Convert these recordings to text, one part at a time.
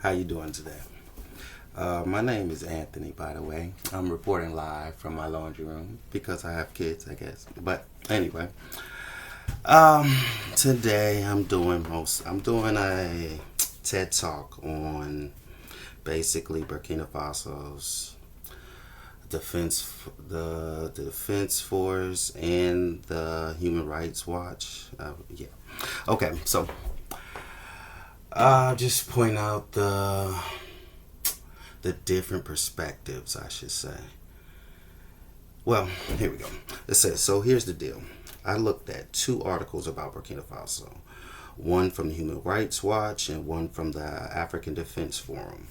How you doing today? My name is Anthony, by the way. I'm reporting live from my laundry room because I have kids, I guess. But anyway, um, today I'm doing a TED talk on basically Burkina Faso's the defense force and the Human Rights Watch. Yeah. Okay, so just point out the different perspectives, I should say. Well, here we go. It says, so here's the deal. I looked at two articles about Burkina Faso, one from the Human Rights Watch and one from the African Defense Forum.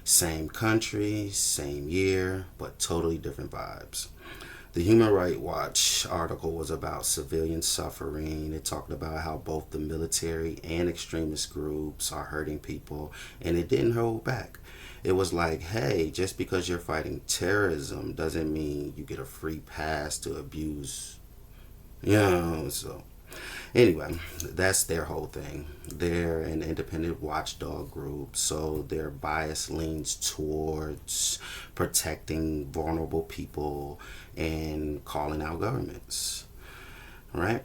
Same country, same year, but totally different vibes. The Human Rights Watch article was about civilian suffering. It talked about how both the military and extremist groups are hurting people, and it didn't hold back. It was like, hey, just because you're fighting terrorism doesn't mean you get a free pass to abuse. So anyway, that's their whole thing. They're an independent watchdog group, so their bias leans towards protecting vulnerable people and calling out governments. Right?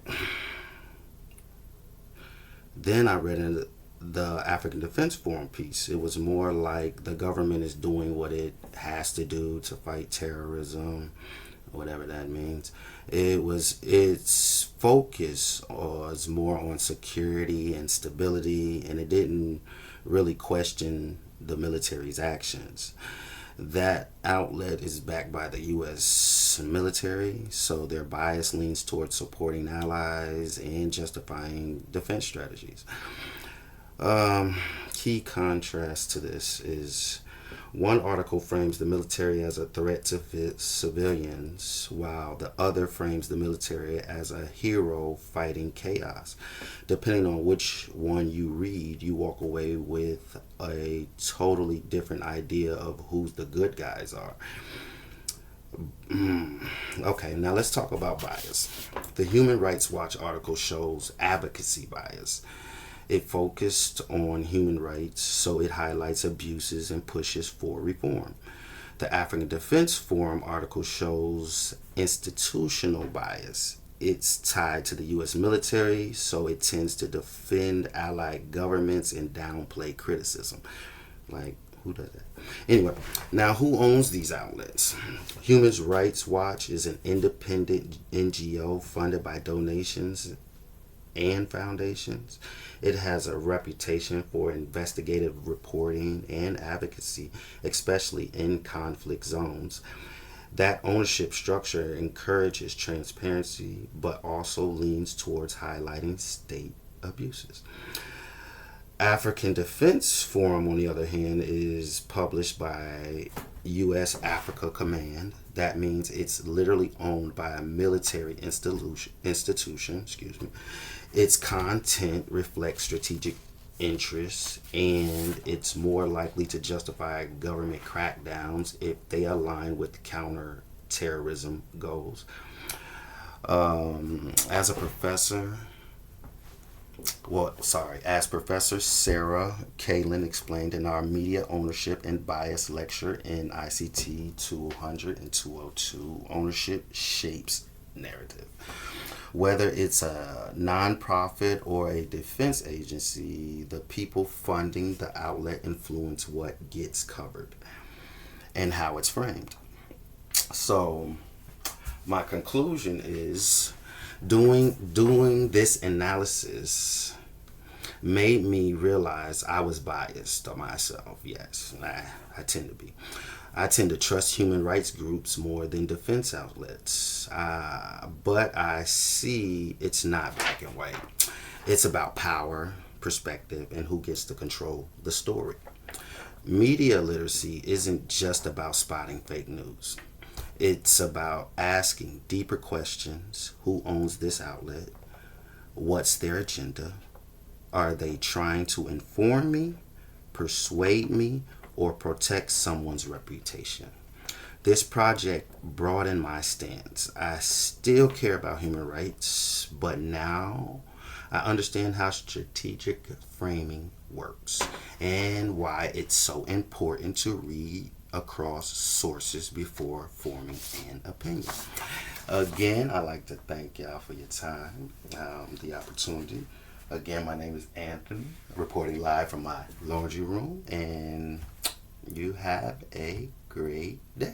Then I read in the African Defense Forum piece. It was more like the government is doing what it has to do to fight terrorism, whatever that means. Its focus was more on security and stability, and it didn't really question the military's actions. That outlet is backed by the U.S. military, so their bias leans towards supporting allies and justifying defense strategies. Um, Key contrast to this is one article frames the military as a threat to civilians, while the other frames the military as a hero fighting chaos. Depending on which one you read, you walk away with a totally different idea of who the good guys are. Okay, now let's talk about bias. The Human Rights Watch article shows advocacy bias. It focused on human rights, so it highlights abuses and pushes for reform. The African Defense Forum article shows institutional bias. It's tied to the U.S. military, so it tends to defend allied governments and downplay criticism. Like, who does that? Anyway, now who owns these outlets? Human Rights Watch is an independent NGO funded by donations and foundations. It has a reputation for investigative reporting and advocacy, especially in conflict zones. That ownership structure encourages transparency but also leans towards highlighting state abuses. African Defense Forum, on the other hand, is published by U.S. Africa Command. That means it's literally owned by a military institution. Excuse me. Its content reflects strategic interests, and it's more likely to justify government crackdowns if they align with counter-terrorism goals. As a professor, as Professor Sarah Kalin explained in our Media Ownership and Bias lecture in ICT 200 and 202, ownership shapes narrative. Whether it's a nonprofit or a defense agency, the people funding the outlet influence what gets covered and how it's framed. So, my conclusion is doing this analysis made me realize I was biased on myself. Yes, I tend to be. I tend to trust human rights groups more than defense outlets. But I see it's not black and white. It's about power, perspective, and who gets to control the story. Media literacy isn't just about spotting fake news. It's about asking deeper questions. Who owns this outlet? What's their agenda? Are they trying to inform me, persuade me, or protect someone's reputation? This project broadened my stance. I still care about human rights, but now I understand how strategic framing works and why it's so important to read across sources before forming an opinion. Again, I'd like to thank y'all for your time, the opportunity. Again, my name is Anthony, reporting live from my laundry room, and you have a great day.